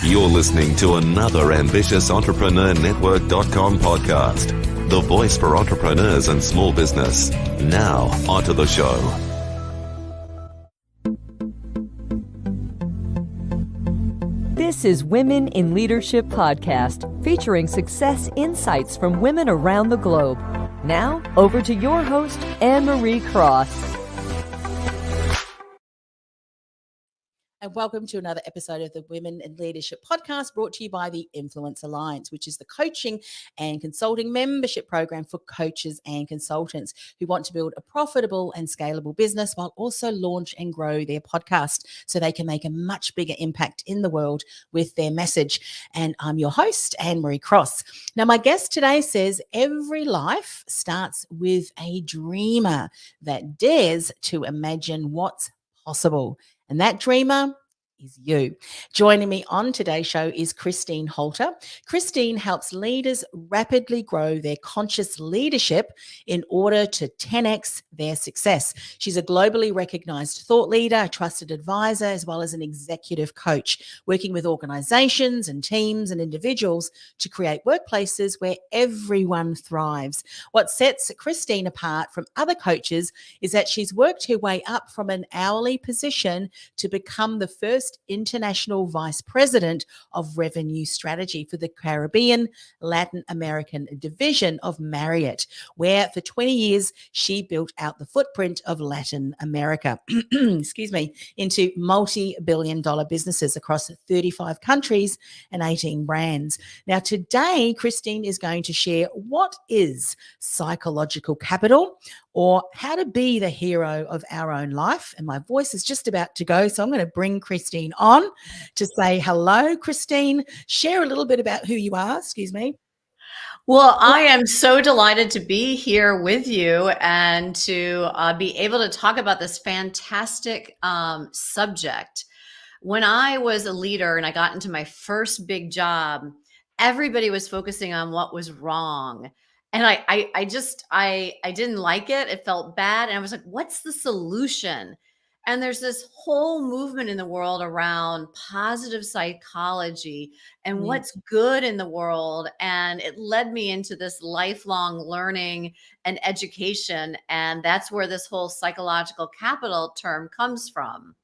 You're listening to another ambitious Entrepreneur Network.com podcast, the voice for entrepreneurs and small business. Now, onto the show. This is Women in Leadership Podcast, featuring success insights from women around the globe. Now, over to your host, Anne-Marie Cross. And welcome to another episode of the Women in Leadership Podcast, brought to you by the Influence Alliance, which is the coaching and consulting membership program for coaches and consultants who want to build a profitable and scalable business while also launch and grow their podcast so they can make a much bigger impact in the world with their message. And I'm your host, Anne-Marie Cross. Now, my guest today says every life starts with a dreamer that dares to imagine what's possible. And that dreamer is you. Joining me on today's show is Christine Holter. Christine helps leaders rapidly grow their conscious leadership in order to 10x their success. She's a globally recognized thought leader, a trusted advisor, as well as an executive coach, working with organizations and teams and individuals to create workplaces where everyone thrives. What sets Christine apart from other coaches is that she's worked her way up from an hourly position to become the first international vice president of revenue strategy for the Caribbean Latin American Division of Marriott, where for 20 years she built out the footprint of Latin America, into multi-billion-dollar businesses across 35 countries and 18 brands. Now, today, Christine is going to share what is psychological capital, or how to be the hero of our own life. And my voice is just about to go, so I'm going to bring Christine on to say hello. Christine, share a little bit about who you are. Well, I am so delighted to be here with you and to be able to talk about this fantastic subject. When I was a leader and I got into my first big job, everybody was focusing on what was wrong. And I didn't like it. It felt bad. And I was like, what's the solution? And there's this whole movement in the world around positive psychology and what's good in the world. And it led me into this lifelong learning and education. And that's where this whole psychological capital term comes from.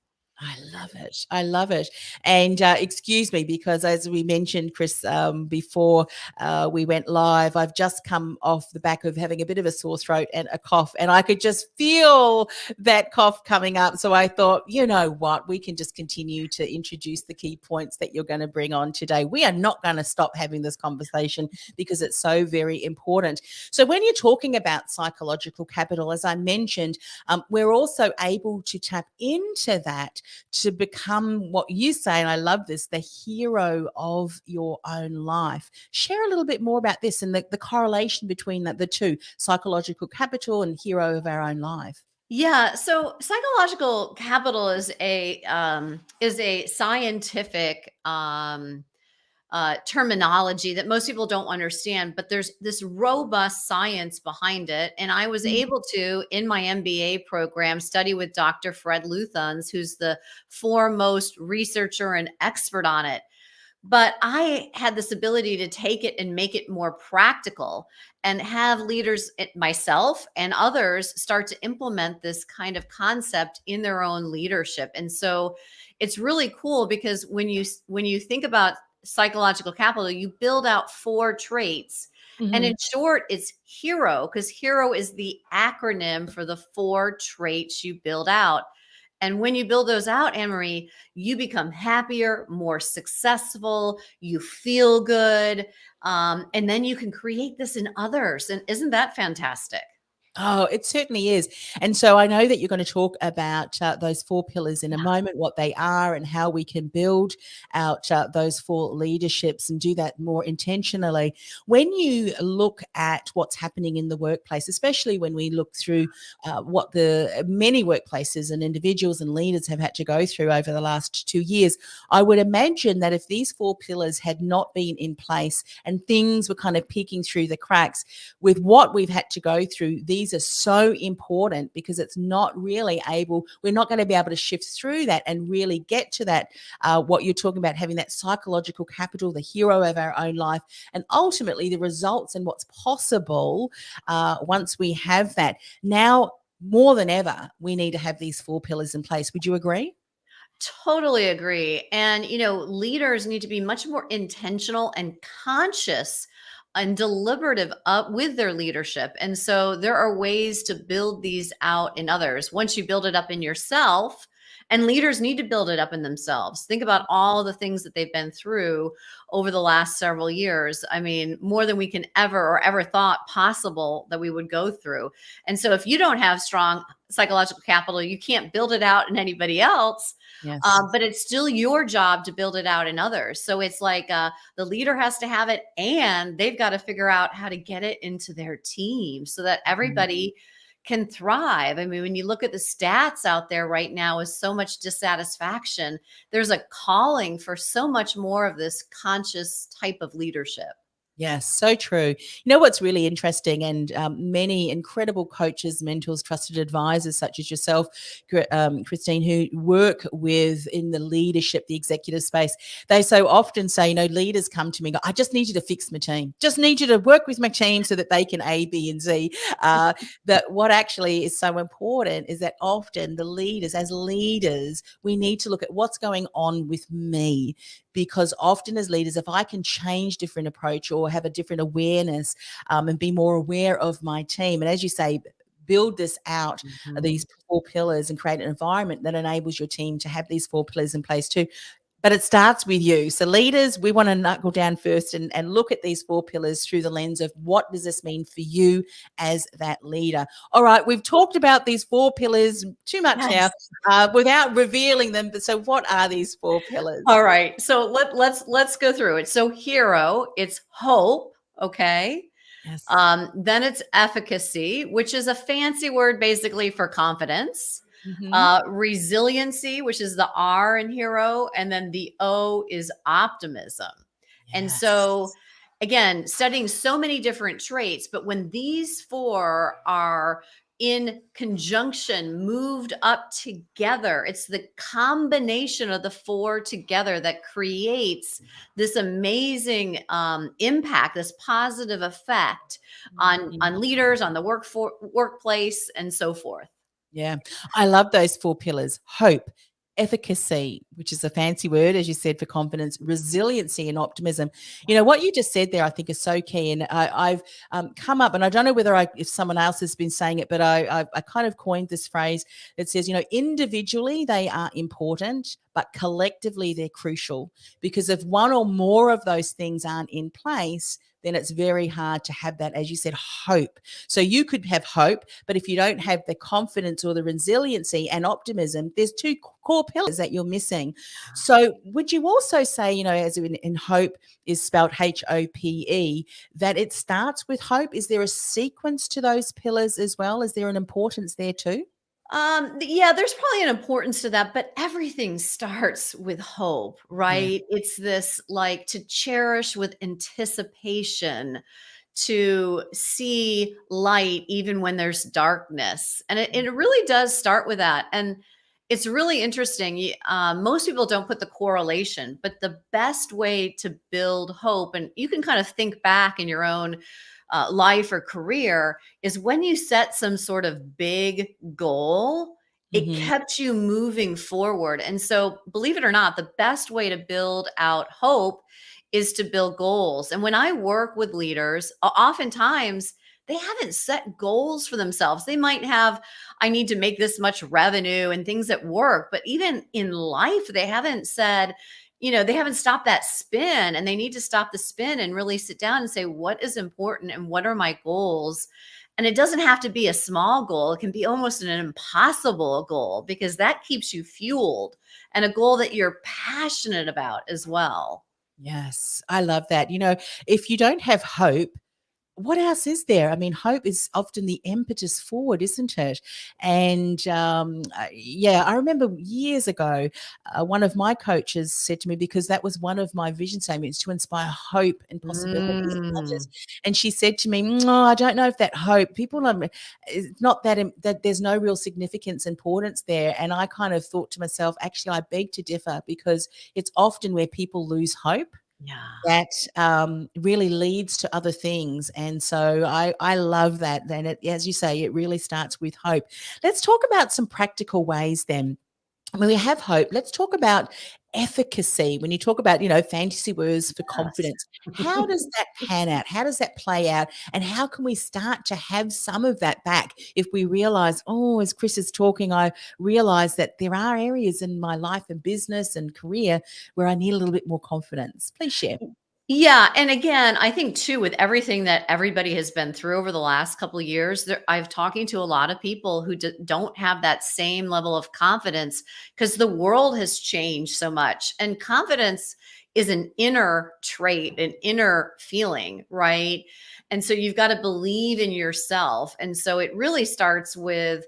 I love it. And excuse me, because as we mentioned, Chris, before we went live, I've just come off the back of having a bit of a sore throat and a cough, and I could just feel that cough coming up. So I thought, you know what, we can just continue to introduce the key points that you're going to bring on today. We are not going to stop having this conversation because it's so very important. So when you're talking about psychological capital, as I mentioned, we're also able to tap into that to become what you say, and I love this, the hero of your own life. Share a little bit more about this and the correlation between the two, psychological capital and hero of our own life. Yeah, so psychological capital is a scientific terminology that most people don't understand, but there's this robust science behind it. And I was able to, in my MBA program, study with Dr. Fred Luthans, who's the foremost researcher and expert on it. But I had this ability to take it and make it more practical and have leaders, myself and others, start to implement this kind of concept in their own leadership. And so it's really cool because when you think about psychological capital, you build out 4 traits. And in short, it's HERO, because HERO is the acronym for the 4 traits you build out. And when you build those out, Anne-Marie, you become happier, more successful, you feel good, and then you can create this in others. And isn't that fantastic? Oh, it certainly is. And so I know that you're going to talk about those 4 pillars in a moment, what they are and how we can build out those 4 leaderships and do that more intentionally. When you look at what's happening in the workplace, especially when we look through what the many workplaces and individuals and leaders have had to go through over the last 2 years, I would imagine that if these 4 pillars had not been in place and things were kind of peeking through the cracks with what we've had to go through, these these are so important because it's not really we're not going to be able to shift through that and really get to that, what you're talking about, having that psychological capital, the hero of our own life, and ultimately the results and what's possible once we have that. Now, more than ever, we need to have these 4 pillars in place. Would you agree? Totally agree. And, leaders need to be much more intentional and conscious and deliberative with their leadership. And so there are ways to build these out in others. Once you build it up in yourself, and leaders need to build it up in themselves. Think about all the things that they've been through over the last several years. I mean, more than we can ever thought possible that we would go through. And so if you don't have strong psychological capital, you can't build it out in anybody else. Yes. But it's still your job to build it out in others. So it's like the leader has to have it, and they've got to figure out how to get it into their team so that everybody can thrive. I mean, when you look at the stats out there right now with so much dissatisfaction, there's a calling for so much more of this conscious type of leadership. Yes, so true. You know what's really interesting, and many incredible coaches, mentors, trusted advisors such as yourself, Christine, who work in the leadership, the executive space, they so often say, leaders come to me and go, I just need you to fix my team. Just need you to work with my team so that they can A, B, and Z. That what actually is so important is that often the leaders, as leaders, we need to look at what's going on with me. Because often as leaders, if I can change different approach or have a different awareness and be more aware of my team, and as you say, build this out, these 4 pillars, and create an environment that enables your team to have these 4 pillars in place too. But it starts with you. So leaders, we want to knuckle down first and look at these 4 pillars through the lens of what does this mean for you as that leader. All right, we've talked about these 4 pillars too much now without revealing them. So what are these 4 pillars? All right. So let's go through it. So hero, it's hope. Okay. Yes. Then it's efficacy, which is a fancy word basically for confidence. Resiliency, which is the R in hero, and then the O is optimism. And so again, studying so many different traits, but when these 4 are in conjunction, moved up together, it's the combination of the 4 together that creates this amazing impact, this positive effect on leaders, on the workplace, and so forth. Yeah, I love those 4 pillars: hope, efficacy, which is a fancy word, as you said, for confidence, resiliency, and optimism. What you just said there, I think, is so key. And I've come up, and I don't know if someone else has been saying it, but I kind of coined this phrase that says, individually they are important, but collectively they're crucial. Because if one or more of those things aren't in place, then it's very hard to have that, as you said, hope. So you could have hope, but if you don't have the confidence or the resiliency and optimism, there's 2 core pillars that you're missing. So would you also say, as in hope is spelled HOPE, that it starts with hope? Is there a sequence to those pillars as well? Is there an importance there too? Yeah, there's probably an importance to that, but everything starts with hope, right? It's this like to cherish with anticipation, to see light even when there's darkness. And it really does start with that. And it's really interesting. Most people don't put the correlation, but the best way to build hope, and you can kind of think back in your own life or career, is when you set some sort of big goal, it kept you moving forward. And so, believe it or not, the best way to build out hope is to build goals. And when I work with leaders, oftentimes they haven't set goals for themselves. They might have, I need to make this much revenue and things at work, but even in life, they haven't said, they haven't stopped that spin, and they need to stop the spin and really sit down and say, what is important and what are my goals? And it doesn't have to be a small goal. It can be almost an impossible goal, because that keeps you fueled, and a goal that you're passionate about as well. Yes, I love that. If you don't have hope, what else is there? I mean, hope is often the impetus forward, isn't it? And yeah, I remember years ago, one of my coaches said to me, because that was one of my vision statements, to inspire hope and possibilities in others. And she said to me, I don't know if that hope, people are, it's not that, that there's no real significance, importance there. And I kind of thought to myself, actually, I beg to differ, because it's often where people lose hope Yeah. that really leads to other things. And so I love that. Then, as you say, it really starts with hope. Let's talk about some practical ways then. When we have hope, let's talk about efficacy. When you talk about, fantasy words for Yes. confidence, how does that pan out? How does that play out? And how can we start to have some of that back if we realize, as Chris is talking, I realize that there are areas in my life and business and career where I need a little bit more confidence. Please share. Yeah, and again, I think too, with everything that everybody has been through over the last couple of years, I've talking to a lot of people who don't have that same level of confidence because the world has changed so much. And confidence is an inner trait, an inner feeling, right? And so you've got to believe in yourself. And so it really starts with,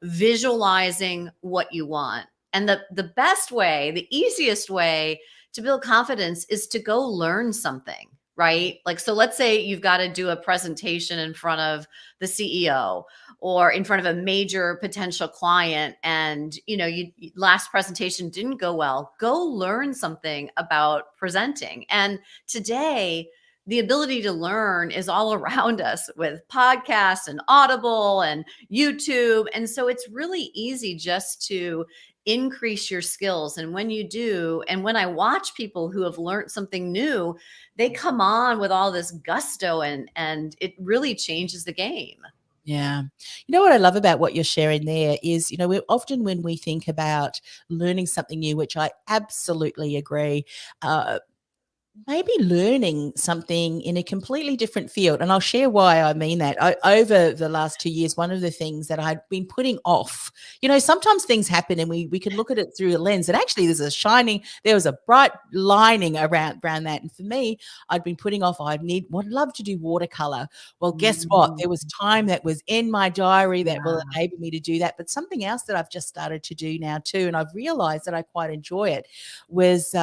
visualizing what you want. And the best way, the easiest way to build confidence is to go learn something, right? Like, so let's say you've got to do a presentation in front of the CEO or in front of a major potential client, and you last presentation didn't go well. Go learn something about presenting. And today, the ability to learn is all around us with podcasts and Audible and YouTube. And so it's really easy just to increase your skills. And when you do, and when I watch people who have learned something new, they come on with all this gusto, and it really changes the game. Yeah. You know what I love about what you're sharing there is, we often, when we think about learning something new, which I absolutely agree, maybe learning something in a completely different field. And I'll share why I mean that. Over the last 2 years, one of the things that I'd been putting off, sometimes things happen and we can look at it through a lens, and actually there was a bright lining around that. And for me, I'd been putting off, would love to do watercolor. Well, guess what? There was time that was in my diary that will enable me to do that. But something else that I've just started to do now too, and I've realized that I quite enjoy it, was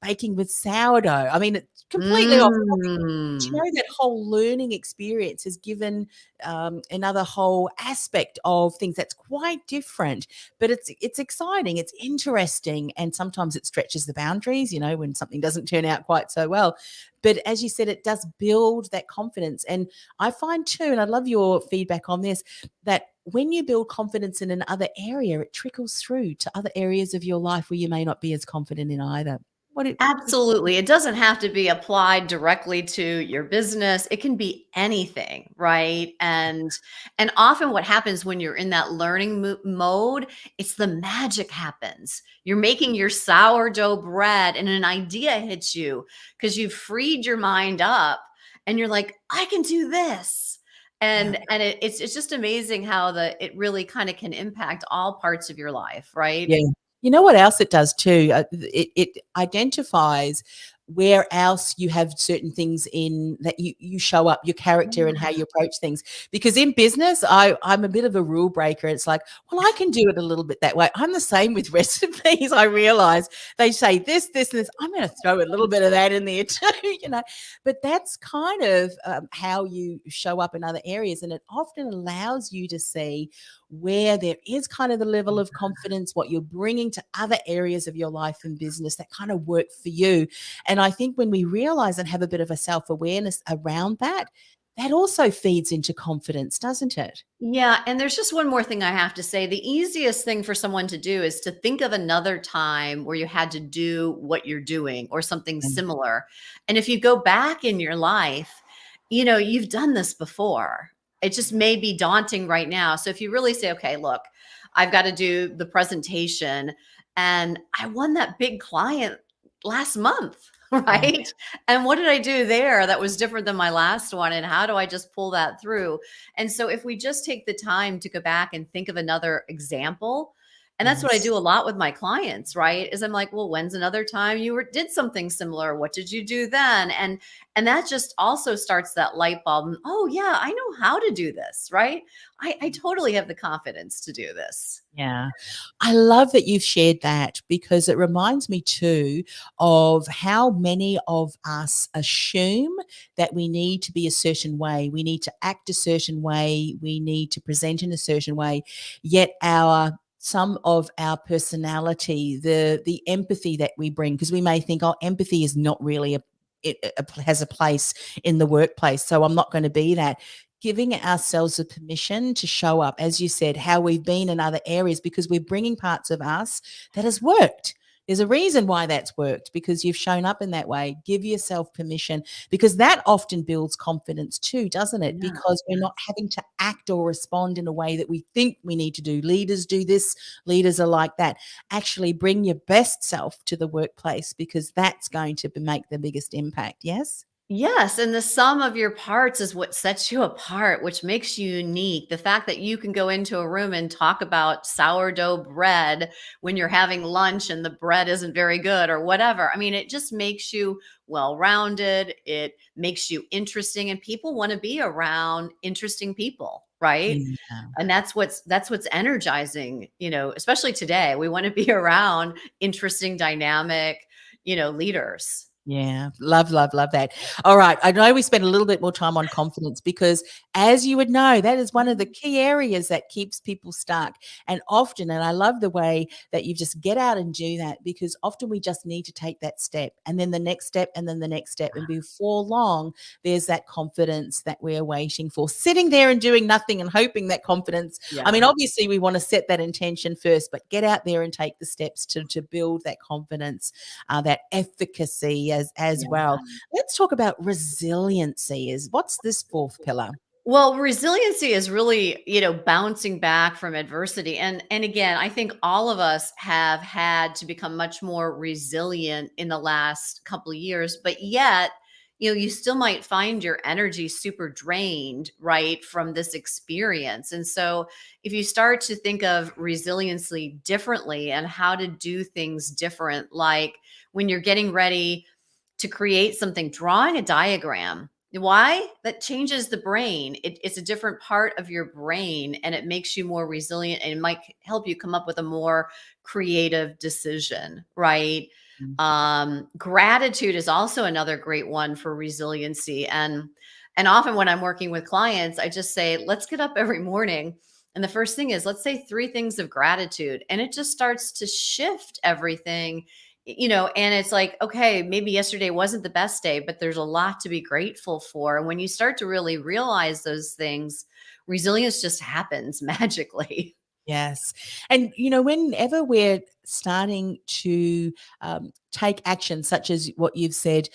baking with sourdough. I mean, it's completely off topic. But that whole learning experience has given another whole aspect of things that's quite different, but it's exciting, it's interesting, and sometimes it stretches the boundaries, when something doesn't turn out quite so well. But as you said, it does build that confidence. And I find too, and I love your feedback on this, that when you build confidence in another area, it trickles through to other areas of your life where you may not be as confident in either. Absolutely. It doesn't have to be applied directly to your business. It can be anything, right? And often what happens when you're in that learning mode, it's the magic happens. You're making your sourdough bread and an idea hits you because you've freed your mind up and you're like, I can do this. And it's just amazing how it really kind of can impact all parts of your life, right? Yeah. You know what else it does too? It identifies where else you have certain things in that you show up, your character and how you approach things. Because in business, I'm a bit of a rule breaker. It's like, well, I can do it a little bit that way. I'm the same with recipes. I realize they say this, this, and this. I'm going to throw a little bit of that in there too, But that's kind of how you show up in other areas. And it often allows you to see where there is kind of the level of confidence, what you're bringing to other areas of your life and business that kind of work for you. And I think when we realize and have a bit of a self-awareness around that, that also feeds into confidence, doesn't it? Yeah, and there's just one more thing I have to say. The easiest thing for someone to do is to think of another time where you had to do what you're doing or something similar. And if you go back in your life, you've done this before. It just may be daunting right now. So if you really say, okay, look, I've got to do the presentation and I won that big client last month, right? And what did I do there that was different than my last one? And how do I just pull that through? And so if we just take the time to go back and think of another example, And that's what I do a Yes. lot with my clients, right? Is I'm like, well, when's another time did something similar? What did you do then? And that just also starts that light bulb. Oh yeah, I know how to do this, right? I totally have the confidence to do this. Yeah. I love that you've shared that because it reminds me too of how many of us assume that we need to be a certain way. We need to act a certain way. We need to present in a certain way. Yet some of our personality, the empathy that we bring, because we may think, oh, empathy is not really it has a place in the workplace. So I'm not going to be that. Giving ourselves the permission to show up, as you said, how we've been in other areas, because we're bringing parts of us that has worked. There's a reason why that's worked because you've shown up in that way. Give yourself permission because that often builds confidence too, doesn't it? Yeah. Because we're not having to act or respond in a way that we think we need to do. Leaders do this, leaders are like that. Actually, bring your best self to the workplace because that's going to make the biggest impact. Yes? Yes, and the sum of your parts is what sets you apart, which makes you unique. The fact that you can go into a room and talk about sourdough bread when you're having lunch and the bread isn't very good or whatever. I mean, it just makes you well-rounded. It makes you interesting, and people want to be around interesting people, right? Yeah. And that's what's energizing, especially today. We want to be around interesting, dynamic, leaders. Yeah, love, love, love that. All right. I know we spent a little bit more time on confidence because, as you would know, that is one of the key areas that keeps people stuck. And often, and I love the way that you just get out and do that because often we just need to take that step and then the next step and then the next step. And before long, there's that confidence that we're waiting for, sitting there and doing nothing and hoping that confidence. I mean, Yeah. obviously, we want to set that intention first, but get out there and take the steps to build that confidence, that efficacy as Yeah. well. Let's talk about resiliency. What's this fourth pillar? Well, resiliency is really, bouncing back from adversity. And again, I think all of us have had to become much more resilient in the last couple of years, but yet, you still might find your energy super drained, right, from this experience. And so if you start to think of resiliency differently and how to do things different, like when you're getting ready to create something, drawing a diagram. Why? That changes the brain. It's a different part of your brain and it makes you more resilient and it might help you come up with a more creative decision, right? Gratitude is also another great one for resiliency. And often when I'm working with clients, I just say, let's get up every morning. And the first thing is, let's say 3 things of gratitude. And it just starts to shift everything, and it's like, okay, maybe yesterday wasn't the best day, but there's a lot to be grateful for. And when you start to really realize those things, resilience just happens magically. Yes. And, whenever we're starting to take action, such as what you've said,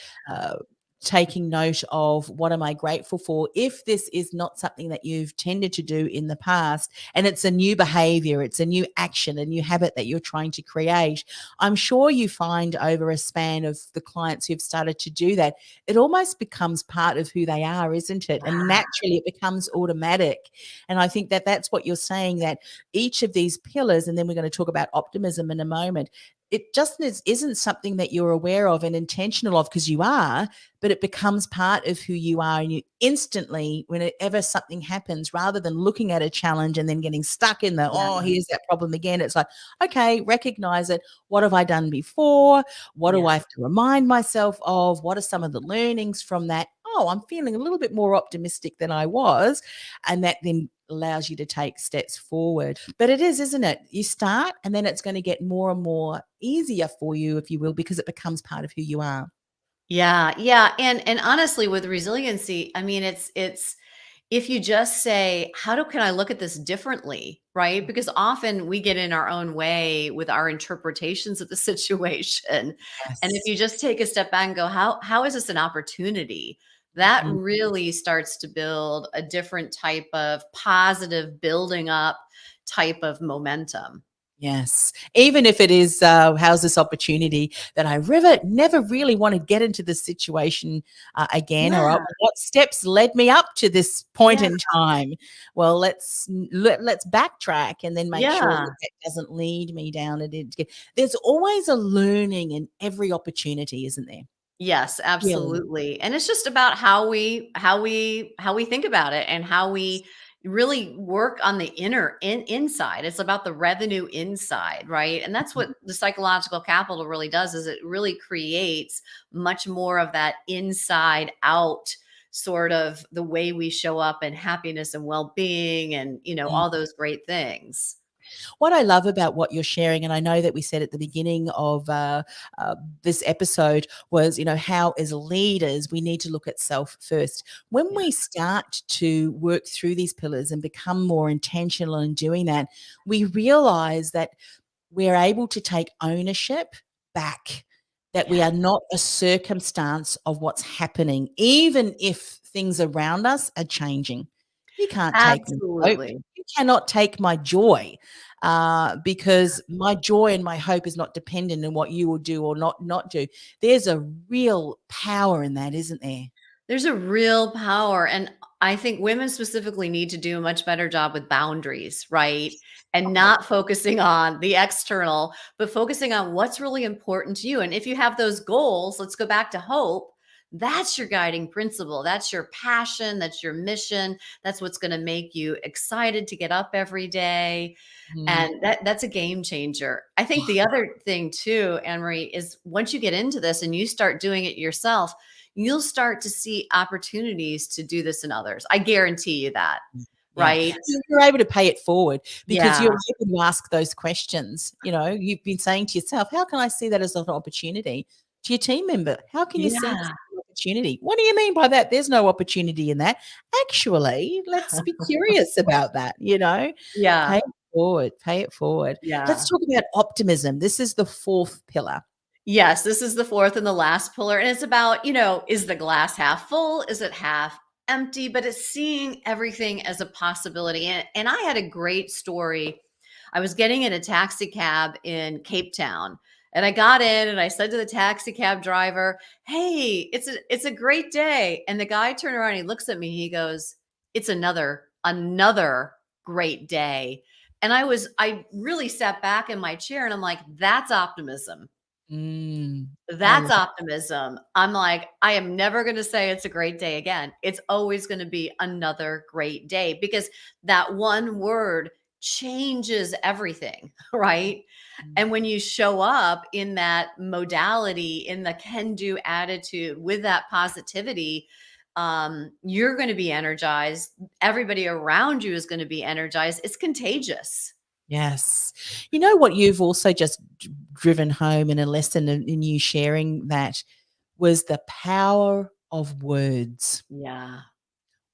taking note of what am I grateful for, if this is not something that you've tended to do in the past, and it's a new behavior, it's a new action, a new habit that you're trying to create, I'm sure you find over a span of the clients who've started to do that, it almost becomes part of who they are, isn't it? And naturally it becomes automatic. And I think that that's what you're saying, that each of these pillars, and then we're going to talk about optimism in a moment, it just isn't something that you're aware of and intentional of because you are, but it becomes part of who you are. And you instantly, whenever something happens, rather than looking at a challenge and then getting stuck in Yeah. here's that problem again, it's like, okay, recognize it. What have I done before? What do Yeah. I have to remind myself of? What are some of the learnings from that? Oh, I'm feeling a little bit more optimistic than I was. And that then allows you to take steps forward. But it is, isn't it? You start and then it's going to get more and more easier for you, if you will, because it becomes part of who you are. Yeah. Yeah. And honestly, with resiliency, I mean, it's if you just say, can I look at this differently? Right. Because often we get in our own way with our interpretations of the situation. And if Yes. you just take a step back and go, how is this an opportunity? That Mhm. really starts to build a different type of positive building up type of momentum. Yes. Even if it is, how's this opportunity that I never really want to get into this situation again, or Yeah. what steps led me up to this point Yeah. in time. Well, let's backtrack and then make sure Yeah. that that doesn't lead me down. There's always a learning in every opportunity, isn't there? Yes, Really. absolutely. And it's just about how we think about it and how we really work on the inside. It's about the revenue inside, right? And that's what the psychological capital really does is it really creates much more of that inside out sort of the way we show up in happiness and well-being and, all those great things. What I love about what you're sharing, and I know that we said at the beginning of this episode, was how as leaders we need to look at self first. When Yeah. we start to work through these pillars and become more intentional in doing that, we realize that we're able to take ownership back. That we Yeah. are not a circumstance of what's happening, even if things around us are changing. You can't take my hope. Absolutely. You cannot take my joy, because my joy and my hope is not dependent on what you will do or not do. There's a real power in that, isn't there? There's a real power. And I think women specifically need to do a much better job with boundaries, right? And not focusing on the external, but focusing on what's really important to you. And if you have those goals, let's go back to hope. That's your guiding principle. That's your passion. That's your mission. That's what's going to make you excited to get up every day. Mm. And that's a game changer. I think the other thing too, Anne Marie, is once you get into this and you start doing it yourself, you'll start to see opportunities to do this in others. I guarantee you that, Yeah. right? You're able to pay it forward because Yeah. you're able to ask those questions. You've been saying to yourself, how can I see that as an opportunity? To your team member, how can you see this Yeah. as an opportunity? What do you mean by that? There's no opportunity in that. Actually, let's be curious about that. Pay Yeah. it forward, pay it forward. Yeah. Let's talk about optimism. This is the fourth pillar. Yes, this is the fourth and the last pillar. And it's about, is the glass half full? Is it half empty? But it's seeing everything as a possibility. And I had a great story. I was getting in a taxi cab in Cape Town. And I got in and I said to the taxi cab driver, "Hey, it's a great day." And the guy turned around, and he looks at me, he goes, "It's another great day." And I really sat back in my chair and I'm like, that's optimism. Mm, I That's love. optimism. I'm like, I am never going to say it's a great day again. It's always going to be another great day because that one word changes everything, right? And when you show up in that modality, in the can do attitude with that positivity, you're going to be energized. Everybody around you is going to be energized. It's contagious. Yes. You know what you've also just driven home in a lesson in you sharing that was the power of words. Yeah.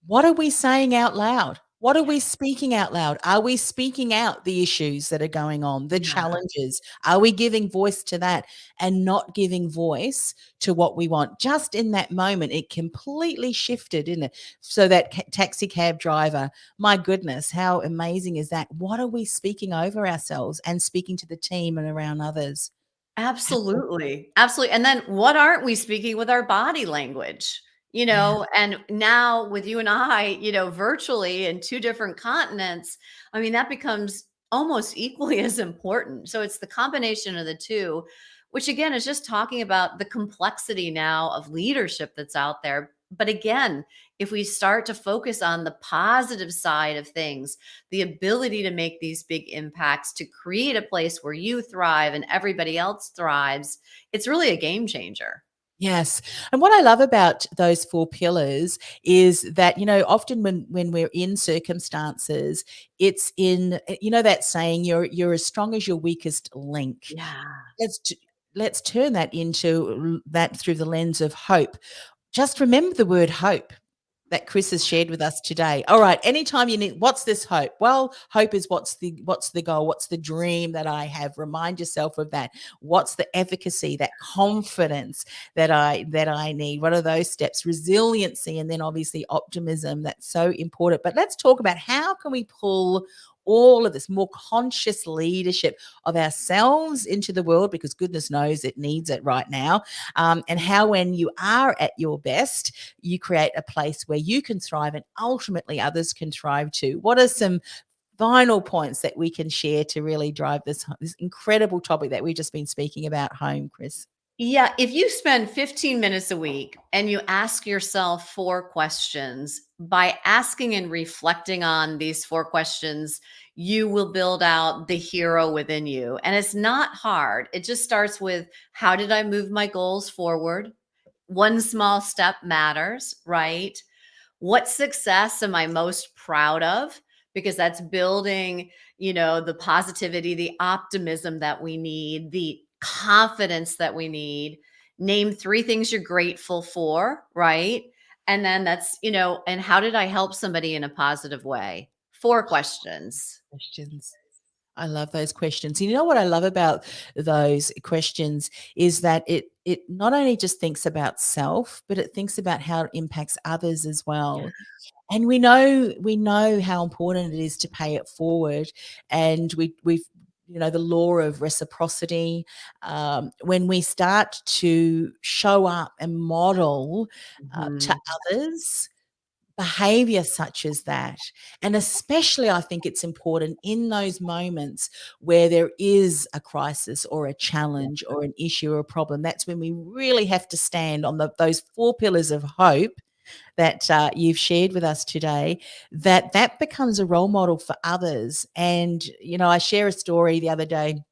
What are we saying out loud? What are we speaking out loud? Are we speaking out the issues that are going on, the Yeah. challenges? Are we giving voice to that and not giving voice to what we want? Just in that moment, it completely shifted, didn't it? So that taxi cab driver, my goodness, how amazing is that? What are we speaking over ourselves and speaking to the team and around others? Absolutely. Absolutely. And then what aren't we speaking with our body language? Yeah. And now with you and I, virtually in two different continents, I mean, that becomes almost equally as important. So it's the combination of the two, which again is just talking about the complexity now of leadership that's out there. But again, if we start to focus on the positive side of things, the ability to make these big impacts, to create a place where you thrive and everybody else thrives, it's really a game changer. Yes. And what I love about those 4 pillars is that, often when we're in circumstances, it's that saying, you're as strong as your weakest link. Yeah. Let's t let's turn that into that through the lens of hope. Just remember the word hope that Chris has shared with us today. All right, anytime you need, what's this hope? Well, hope is what's the goal? What's the dream that I have? Remind yourself of that. What's the efficacy, that confidence that I need? What are those steps? Resiliency, and then obviously optimism. That's so important. But let's talk about how can we pull all of this more conscious leadership of ourselves into the world, because goodness knows it needs it right now. And how when you are at your best, you create a place where you can thrive and ultimately others can thrive too. What are some final points that we can share to really drive this incredible topic that we've just been speaking about home, Chris? Yeah, if you spend 15 minutes a week and you ask yourself 4 questions, by asking and reflecting on these 4 questions, you will build out the hero within you. And it's not hard. It just starts with, how did I move my goals forward? One small step matters, right? What success am I most proud of? Because that's building, the positivity, the optimism that we need, the confidence that we need. Name 3 things you're grateful for, right? And then and how did I help somebody in a positive way? 4 questions. Questions. I love those questions. You know what I love about those questions is that it not only just thinks about self, but it thinks about how it impacts others as Yeah. well. And we know how important it is to pay it forward. And we've the law of reciprocity. When we start to show up and model to Mhm. others behavior such as that. And especially, I think it's important in those moments where there is a crisis or a Yeah. challenge or an issue or a problem. That's when we really have to stand on those 4 pillars of hope that you've shared with us today, that becomes a role model for others. And, I share a story the other day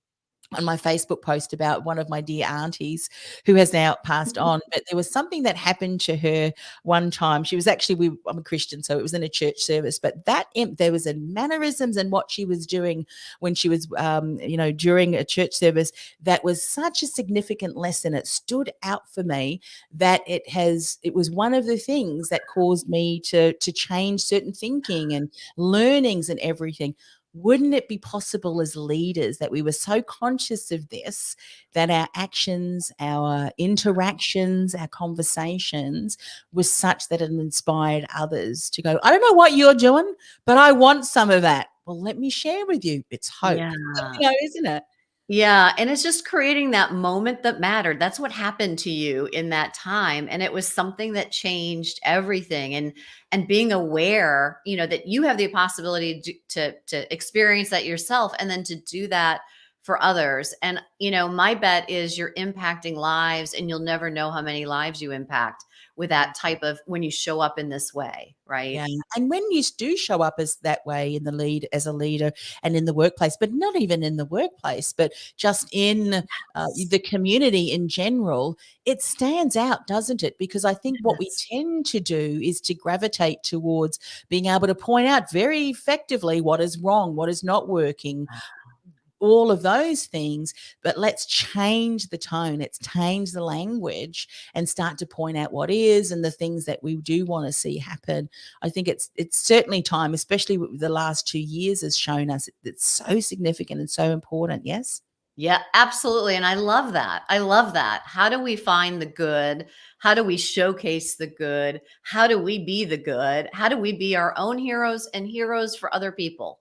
on my Facebook post about one of my dear aunties who has now passed on. But there was something that happened to her one time. She was actually, I'm a Christian, so it was in a church service, but there was a mannerisms and what she was doing when she was, during a church service that was such a significant lesson. It stood out for me that it was one of the things that caused me to change certain thinking and learnings and everything. Wouldn't it be possible as leaders that we were so conscious of this that our actions, our interactions, our conversations was such that it inspired others to go, I don't know what you're doing, but I want some of that. Well, let me share with you. It's hope. Yeah. Isn't it? Yeah, and it's just creating that moment that mattered. That's what happened to you in that time, and it was something that changed everything. And being aware, that you have the possibility to experience that yourself, and then to do that for others. And my bet is you're impacting lives, and you'll never know how many lives you impact with that type of, when you show up in this way, right? Yeah. And when you do show up as that way as a leader and in the workplace, but not even in the workplace, but just in the community in general, it stands out, doesn't it? Because I think what we Yes. tend to do is to gravitate towards being able to point out very effectively what is wrong, what is not working, all of those things. But let's change the tone, let's change the language and start to point out what is and the things that we do want to see happen. I think it's certainly time, especially the last 2 years has shown us it's so significant and so important. Yes. Yeah, absolutely. And I love that. I love that. How do we find the good? How do we showcase the good? How do we be the good? How do we be our own heroes and heroes for other people?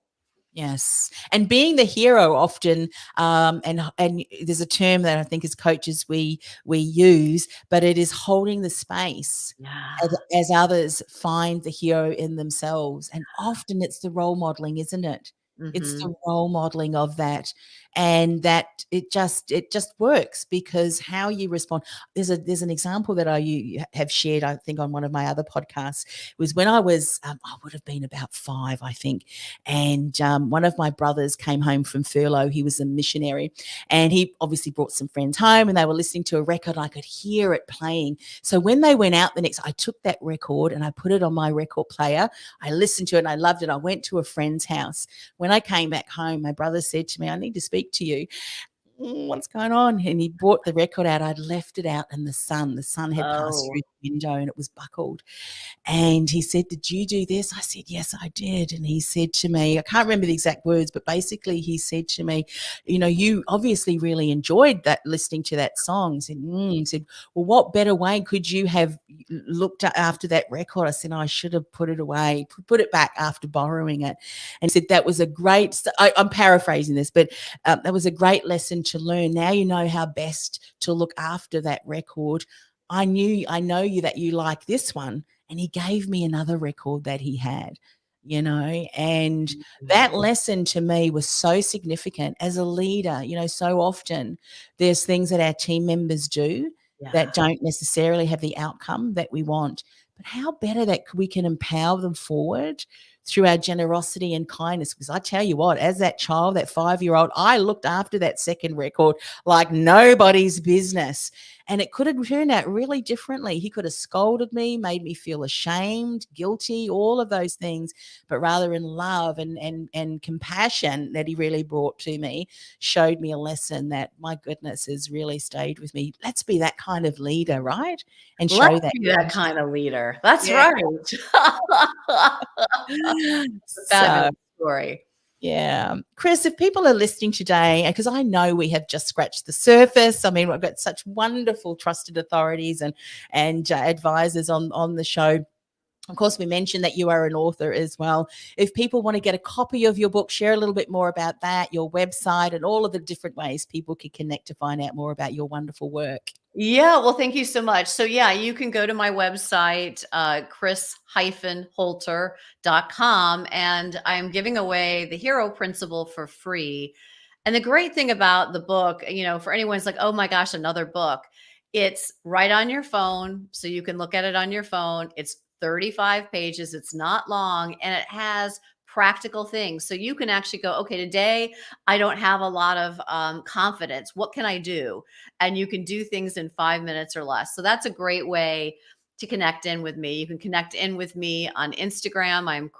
Yes, and being the hero often, and there's a term that I think as coaches we use, but it is holding the space Yeah. as others find the hero in themselves, and often it's the role modeling, isn't it? It's Hmm. the role modeling of that, and that it just works because how you respond. There's an example that have shared, I think, on one of my other podcasts. Was when I was I would have been about 5, I think, and one of my brothers came home from furlough. He was a missionary, and he obviously brought some friends home, and they were listening to a record. I could hear it playing. So when they went out I took that record and I put it on my record player. I listened to it and I loved it. I went to a friend's house. When I came back home, my brother said to me, I need to speak to you. what's going on? And he brought the record out. I'd left it out in the sun. The sun had passed Oh, through the window and it was buckled. And he said, "Did you do this?" I said, "Yes, I did." And he said to me, I can't remember the exact words, but basically he said to me, "You obviously really enjoyed that, listening to that song." He said, He said, "Well, what better way could you have looked after that record?" I said, "I should have put it away, put it back after borrowing it." And he said, "That was a great," I'm paraphrasing this, but that was a great lesson to learn. Now you know how best to look after that record. I know you that you like this one. And he gave me another record that he had, and that lesson to me was so significant as a leader. So often there's things that our team members do yeah. that don't necessarily have the outcome that we want, but how better that we can empower them forward through our generosity and kindness. Because I tell you what, as that child, that 5-year-old, I looked after that second record like nobody's business. And it could have turned out really differently. He could have scolded me, made me feel ashamed, guilty, all of those things. But rather in love and compassion that he really brought to me, showed me a lesson that, my goodness, has really stayed with me. Let's be that kind of leader, right? And show Let's that. be that kind of leader. That's Yeah. right. It's a fabulous story. Yeah. Chris, if people are listening today, because I know we have just scratched the surface. I mean, we've got such wonderful trusted authorities and advisors on the show. Of course, we mentioned that you are an author as well. If people want to get a copy of your book, share a little bit more about that, your website, and all of the different ways people can connect to find out more about your wonderful work. Yeah, well, thank you so much. So yeah, you can go to my website, chris-holter.com, and I'm giving away the Hero Principle for free. And the great thing about the book, for anyone's like, oh my gosh, another book, it's right on your phone. So you can look at it on your phone. It's 35 pages. It's not long, and it has practical things. So you can actually go, okay, today I don't have a lot of confidence. What can I do? And you can do things in 5 minutes or less. So that's a great way to connect in with me. You can connect in with me on Instagram. I'm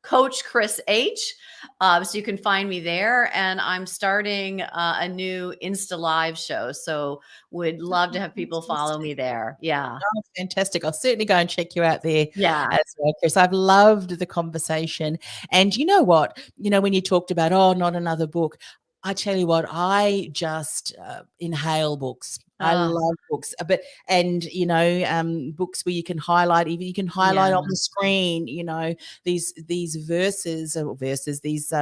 Coach Chris H. So you can find me there. And I'm starting a new Insta Live show. So would love to have people follow me there. Yeah. Oh, fantastic. I'll certainly go and check you out there Yeah. as well, Chris. I've loved the conversation. And you know what? When you talked about, not another book, I tell you what, I just inhale books. I love books, books where you can highlight, even you can highlight on the screen, these these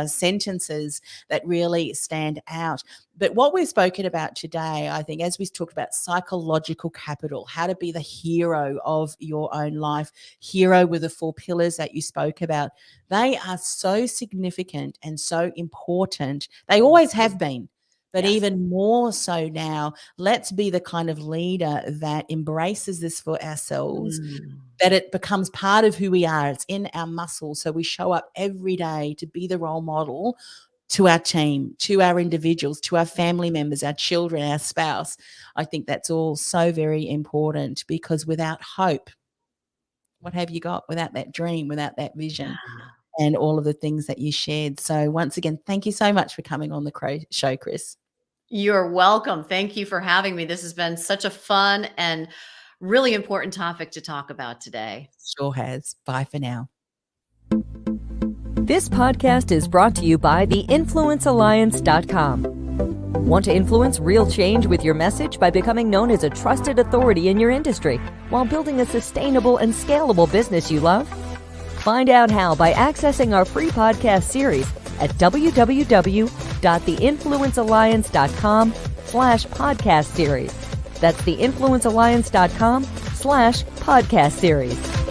sentences that really stand out. But what we've spoken about today, I think, as we talked about psychological capital, how to be the hero of your own life, hero with the 4 pillars that you spoke about, they are so significant and so important. They always have been. But even more so now, let's be the kind of leader that embraces this for ourselves, that it becomes part of who we are. It's in our muscles. So we show up every day to be the role model to our team, to our individuals, to our family members, our children, our spouse. I think that's all so very important, because without hope, what have you got? Without that dream, without that vision, and all of the things that you shared. So once again, thank you so much for coming on the show, Chris. You're welcome. Thank you for having me. This has been such a fun and really important topic to talk about today. Sure has. Bye for now. This podcast is brought to you by theinfluencealliance.com. Want to influence real change with your message by becoming known as a trusted authority in your industry while building a sustainable and scalable business you love? Find out how by accessing our free podcast series at www.theinfluencealliance.com/podcast series. That's theinfluencealliance.com/podcast series.